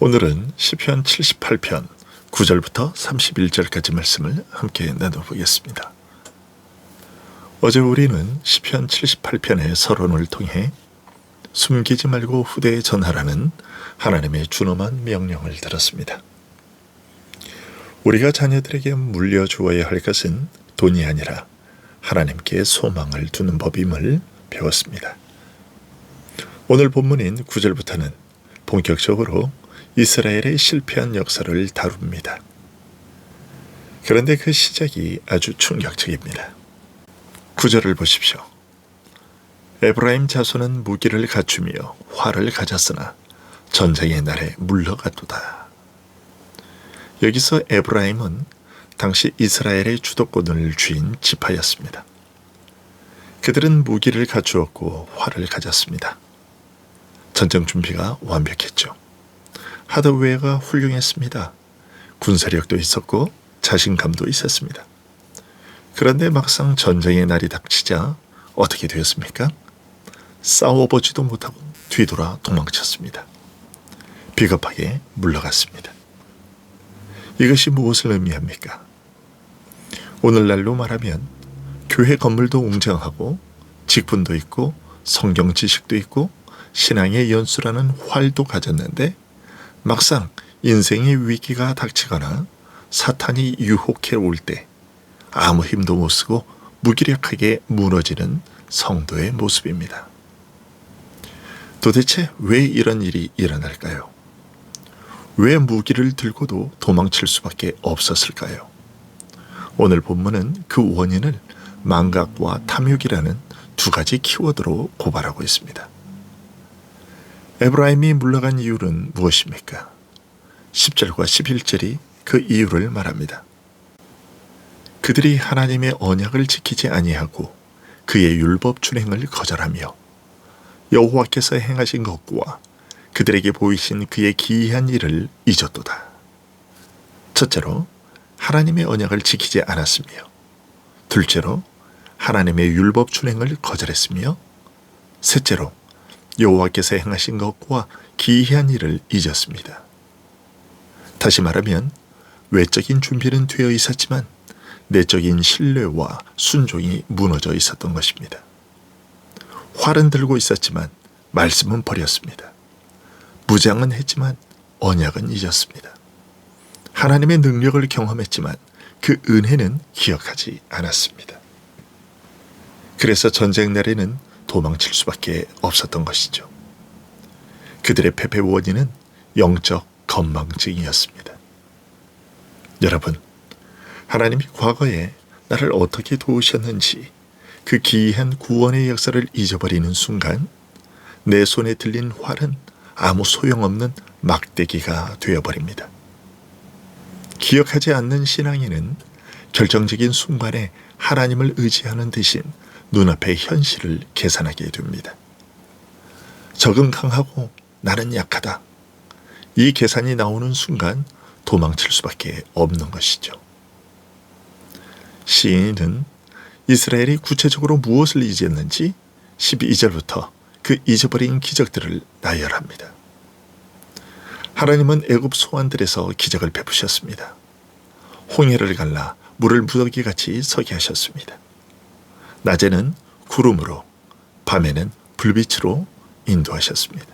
오늘은 시편 78편 9절부터 31절까지 말씀을 함께 나눠보겠습니다. 어제 우리는 시편 78편의 서론을 통해 숨기지 말고 후대에 전하라는 하나님의 준엄한 명령을 들었습니다. 우리가 자녀들에게 물려주어야 할 것은 돈이 아니라 하나님께 소망을 두는 법임을 배웠습니다. 오늘 본문인 9절부터는 본격적으로 이스라엘의 실패한 역사를 다룹니다. 그런데 그 시작이 아주 충격적입니다. 9절을 보십시오. 에브라임 자손은 무기를 갖추며 활을 가졌으나 전쟁의 날에 물러갔도다. 여기서 에브라임은 당시 이스라엘의 주도권을 쥐인 지파였습니다. 그들은 무기를 갖추었고 활을 가졌습니다. 전쟁 준비가 완벽했죠. 하드웨어가 훌륭했습니다. 군사력도 있었고 자신감도 있었습니다. 그런데 막상 전쟁의 날이 닥치자 어떻게 되었습니까? 싸워보지도 못하고 뒤돌아 도망쳤습니다. 비겁하게 물러갔습니다. 이것이 무엇을 의미합니까? 오늘날로 말하면 교회 건물도 웅장하고 직분도 있고 성경 지식도 있고 신앙의 연수라는 활도 가졌는데 막상 인생의 위기가 닥치거나 사탄이 유혹해 올 때 아무 힘도 못 쓰고 무기력하게 무너지는 성도의 모습입니다. 도대체 왜 이런 일이 일어날까요? 왜 무기를 들고도 도망칠 수밖에 없었을까요? 오늘 본문은 그 원인을 망각과 탐욕이라는 두 가지 키워드로 고발하고 있습니다. 에브라임이 물러간 이유는 무엇입니까? 10절과 11절이 그 이유를 말합니다. 그들이 하나님의 언약을 지키지 아니하고 그의 율법 준행을 거절하며 여호와께서 행하신 것과 그들에게 보이신 그의 기이한 일을 잊었도다. 첫째로 하나님의 언약을 지키지 않았으며, 둘째로 하나님의 율법 준행을 거절했으며, 셋째로 여호와께서 행하신 것과 기이한 일을 잊었습니다. 다시 말하면 외적인 준비는 되어 있었지만 내적인 신뢰와 순종이 무너져 있었던 것입니다. 활은 들고 있었지만 말씀은 버렸습니다. 무장은 했지만 언약은 잊었습니다. 하나님의 능력을 경험했지만 그 은혜는 기억하지 않았습니다. 그래서 전쟁 날에는 도망칠 수밖에 없었던 것이죠. 그들의 패배 원인은 영적 건망증이었습니다. 여러분, 하나님이 과거에 나를 어떻게 도우셨는지 그 기이한 구원의 역사를 잊어버리는 순간 내 손에 들린 활은 아무 소용없는 막대기가 되어버립니다. 기억하지 않는 신앙인은 결정적인 순간에 하나님을 의지하는 대신 눈앞의 현실을 계산하게 됩니다. 적은 강하고 나는 약하다. 이 계산이 나오는 순간 도망칠 수밖에 없는 것이죠. 시인은 이스라엘이 구체적으로 무엇을 잊었는지 12절부터 그 잊어버린 기적들을 나열합니다. 하나님은 애굽 소환들에서 기적을 베푸셨습니다. 홍해를 갈라 물을 무더기같이 서게 하셨습니다. 낮에는 구름으로, 밤에는 불빛으로 인도하셨습니다.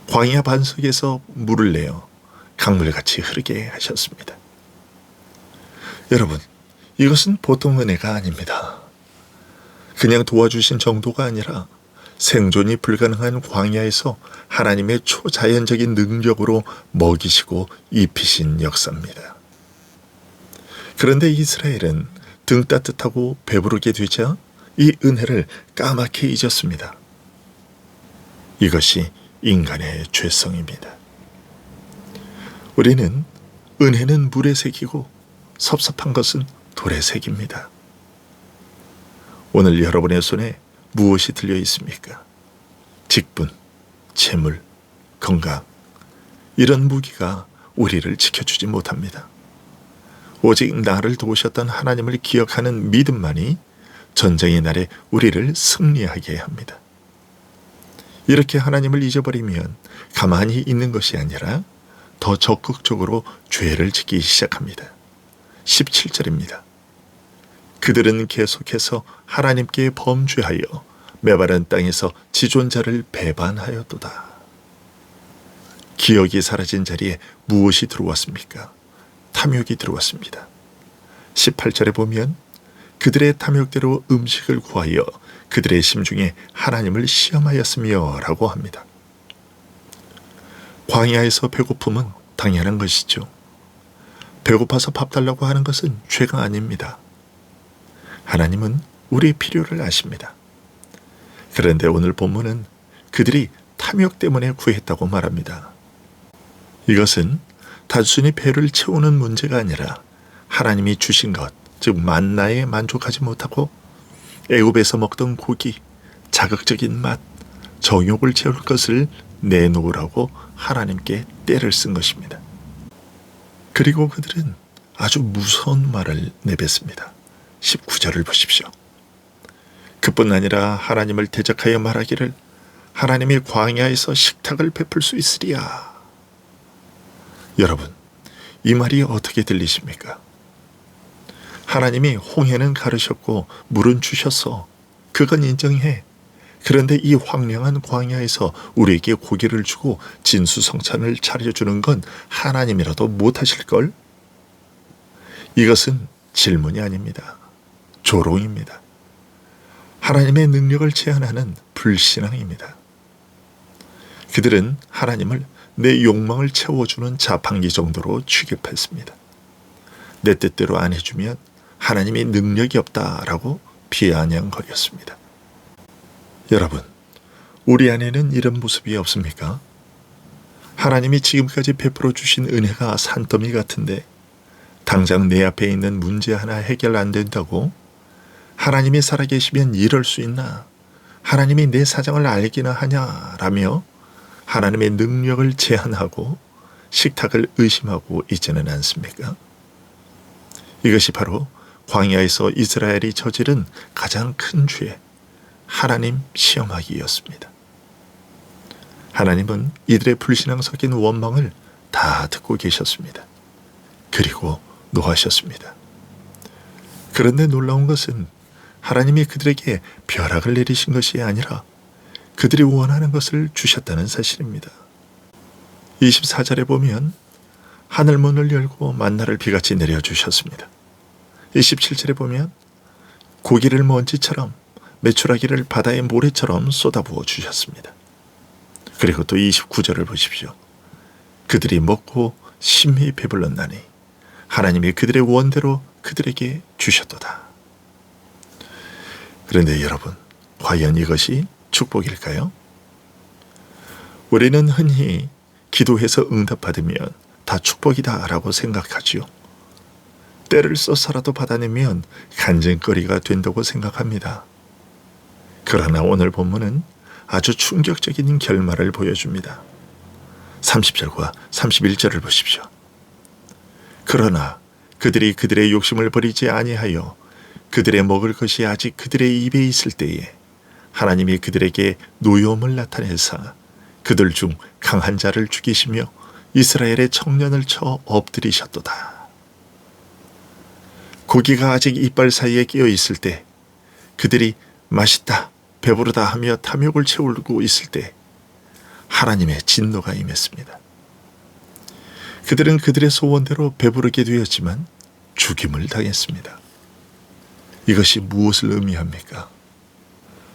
광야 반석에서 물을 내어 강물같이 흐르게 하셨습니다. 여러분, 이것은 보통 은혜가 아닙니다. 그냥 도와주신 정도가 아니라 생존이 불가능한 광야에서 하나님의 초자연적인 능력으로 먹이시고 입히신 역사입니다. 그런데 이스라엘은 등 따뜻하고 배부르게 되자 이 은혜를 까맣게 잊었습니다. 이것이 인간의 죄성입니다. 우리는 은혜는 물에 새기고 섭섭한 것은 돌에 새깁니다. 오늘 여러분의 손에 무엇이 들려 있습니까? 직분, 재물, 건강, 이런 무기가 우리를 지켜주지 못합니다. 오직 나를 도우셨던 하나님을 기억하는 믿음만이 전쟁의 날에 우리를 승리하게 합니다. 이렇게 하나님을 잊어버리면 가만히 있는 것이 아니라 더 적극적으로 죄를 짓기 시작합니다. 17절입니다. 그들은 계속해서 하나님께 범죄하여 메마른 땅에서 지존자를 배반하였도다. 기억이 사라진 자리에 무엇이 들어왔습니까? 탐욕이 들어왔습니다. 18절에 보면 그들의 탐욕대로 음식을 구하여 그들의 심중에 하나님을 시험하였으며 라고 합니다. 광야에서 배고픔은 당연한 것이죠. 배고파서 밥 달라고 하는 것은 죄가 아닙니다. 하나님은 우리의 필요를 아십니다. 그런데 오늘 본문은 그들이 탐욕 때문에 구했다고 말합니다. 이것은 단순히 배를 채우는 문제가 아니라 하나님이 주신 것, 즉 만나에 만족하지 못하고 애굽에서 먹던 고기, 자극적인 맛, 정욕을 채울 것을 내놓으라고 하나님께 때를 쓴 것입니다. 그리고 그들은 아주 무서운 말을 내뱉습니다. 19절을 보십시오. 그뿐 아니라 하나님을 대적하여 말하기를 하나님이 광야에서 식탁을 베풀 수 있으리야. 여러분, 이 말이 어떻게 들리십니까? 하나님이 홍해는 가르셨고 물은 주셨어. 그건 인정해. 그런데 이 황량한 광야에서 우리에게 고기를 주고 진수성찬을 차려주는 건 하나님이라도 못하실걸? 이것은 질문이 아닙니다. 조롱입니다. 하나님의 능력을 제한하는 불신앙입니다. 그들은 하나님을 내 욕망을 채워주는 자판기 정도로 취급했습니다. 내 뜻대로 안 해주면 하나님이 능력이 없다라고 비아냥거렸습니다. 여러분, 우리 안에는 이런 모습이 없습니까? 하나님이 지금까지 베풀어 주신 은혜가 산더미 같은데 당장 내 앞에 있는 문제 하나 해결 안 된다고? 하나님이 살아계시면 이럴 수 있나? 하나님이 내 사정을 알기나 하냐라며 하나님의 능력을 제한하고 식탁을 의심하고 있지는 않습니까? 이것이 바로 광야에서 이스라엘이 저지른 가장 큰 죄, 하나님 시험하기였습니다. 하나님은 이들의 불신앙 섞인 원망을 다 듣고 계셨습니다. 그리고 노하셨습니다. 그런데 놀라운 것은 하나님이 그들에게 벼락을 내리신 것이 아니라 그들이 원하는 것을 주셨다는 사실입니다. 24절에 보면 하늘문을 열고 만나를 비같이 내려주셨습니다. 27절에 보면 고기를 먼지처럼 메추라기를 바다의 모래처럼 쏟아부어 주셨습니다. 그리고 또 29절을 보십시오. 그들이 먹고 심히 배불렀나니 하나님이 그들의 원대로 그들에게 주셨도다. 그런데 여러분, 과연 이것이 축복일까요? 우리는 흔히 기도해서 응답받으면 다 축복이다라고 생각하지요. 때를 써서라도 받아내면 간증거리가 된다고 생각합니다. 그러나 오늘 본문은 아주 충격적인 결말을 보여줍니다. 30절과 31절을 보십시오. 그러나 그들이 그들의 욕심을 버리지 아니하여 그들의 먹을 것이 아직 그들의 입에 있을 때에 하나님이 그들에게 노여움을 나타내사 그들 중 강한 자를 죽이시며 이스라엘의 청년을 쳐 엎드리셨도다. 고기가 아직 이빨 사이에 끼어 있을 때 그들이 맛있다, 배부르다 하며 탐욕을 채우고 있을 때 하나님의 진노가 임했습니다. 그들은 그들의 소원대로 배부르게 되었지만 죽임을 당했습니다. 이것이 무엇을 의미합니까?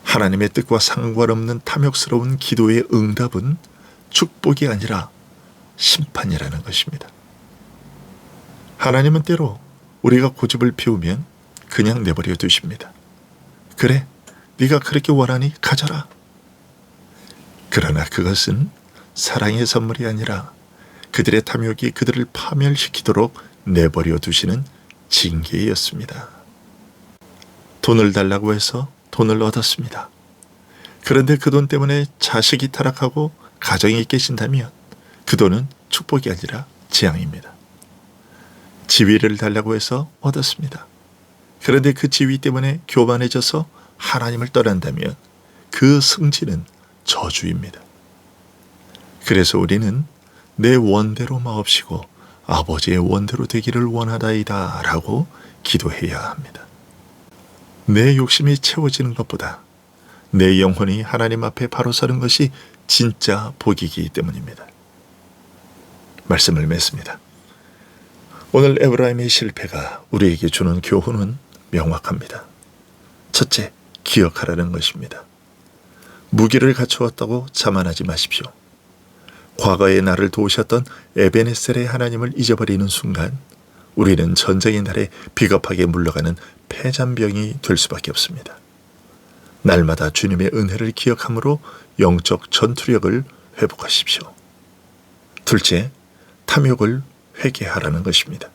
하나님의 뜻과 상관없는 탐욕스러운 기도의 응답은 축복이 아니라 심판이라는 것입니다. 하나님은 때로 우리가 고집을 피우면 그냥 내버려 두십니다. 그래, 네가 그렇게 원하니 가져라. 그러나 그것은 사랑의 선물이 아니라 그들의 탐욕이 그들을 파멸시키도록 내버려 두시는 징계였습니다. 돈을 달라고 해서 돈을 얻었습니다. 그런데 그 돈 때문에 자식이 타락하고 가정이 깨진다면 그 돈은 축복이 아니라 재앙입니다. 지위를 달라고 해서 얻었습니다. 그런데 그 지위 때문에 교만해져서 하나님을 떠난다면 그 승진은 저주입니다. 그래서 우리는 내 원대로 마옵시고 아버지의 원대로 되기를 원하다이다 라고 기도해야 합니다. 내 욕심이 채워지는 것보다 내 영혼이 하나님 앞에 바로 서는 것이 진짜 복이기 때문입니다. 말씀을 맺습니다. 오늘 에브라임의 실패가 우리에게 주는 교훈은 명확합니다. 첫째, 기억하라는 것입니다. 무기를 갖추었다고 자만하지 마십시오. 과거에 나를 도우셨던 에베네셀의 하나님을 잊어버리는 순간 우리는 전쟁의 날에 비겁하게 물러가는 패잔병이 될 수밖에 없습니다. 날마다 주님의 은혜를 기억함으로 영적 전투력을 회복하십시오. 둘째, 탐욕을 회개하라는 것입니다.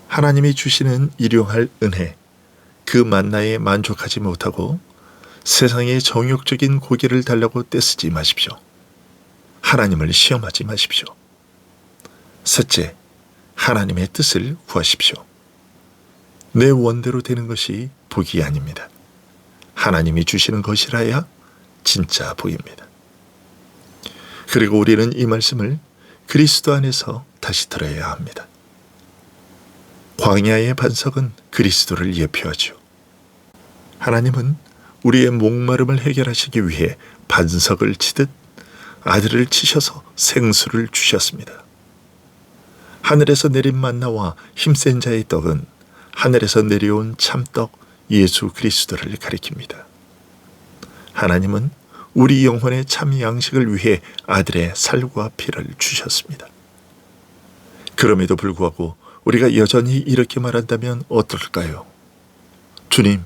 하나님이 주시는 일용할 은혜, 그 만나에 만족하지 못하고 세상의 정욕적인 고기를 달라고 떼쓰지 마십시오. 하나님을 시험하지 마십시오. 셋째, 하나님의 뜻을 구하십시오. 내 원대로 되는 것이 복이 아닙니다. 하나님이 주시는 것이라야 진짜 복입니다. 그리고 우리는 이 말씀을 그리스도 안에서 다시 들어야 합니다. 광야의 반석은 그리스도를 예표하죠. 하나님은 우리의 목마름을 해결하시기 위해 반석을 치듯 아들을 치셔서 생수를 주셨습니다. 하늘에서 내린 만나와 힘센 자의 떡은 하늘에서 내려온 참떡 예수 그리스도를 가리킵니다. 하나님은 우리 영혼의 참 양식을 위해 아들의 살과 피를 주셨습니다. 그럼에도 불구하고 우리가 여전히 이렇게 말한다면 어떨까요? 주님,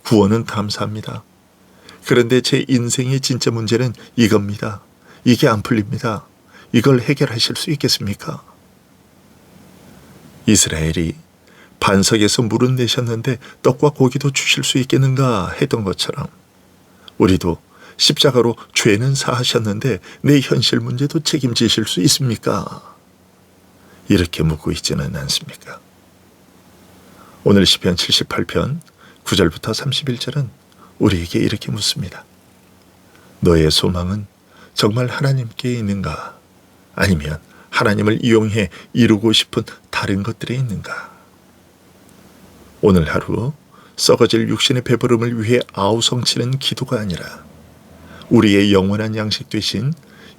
구원은 감사합니다. 그런데 제 인생의 진짜 문제는 이겁니다. 이게 안 풀립니다. 이걸 해결하실 수 있겠습니까? 이스라엘이 반석에서 물은 내셨는데 떡과 고기도 주실 수 있겠는가 했던 것처럼 우리도 십자가로 죄는 사하셨는데 내 현실 문제도 책임지실 수 있습니까? 이렇게 묻고 있지는 않습니까? 오늘 시편 78편 9절부터 31절은 우리에게 이렇게 묻습니다. 너의 소망은 정말 하나님께 있는가? 아니면 하나님을 이용해 이루고 싶은 다른 것들에 있는가? 오늘 하루 썩어질 육신의 배부름을 위해 아우성치는 기도가 아니라 우리의 영원한 양식 되신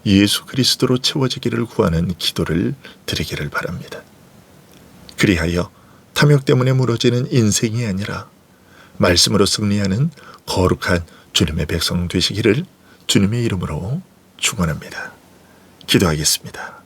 예수 그리스도로 채워지기를 구하는 기도를 드리기를 바랍니다. 그리하여 탐욕 때문에 무너지는 인생이 아니라 말씀으로 승리하는 거룩한 주님의 백성 되시기를 주님의 이름으로 축원합니다. 기도하겠습니다.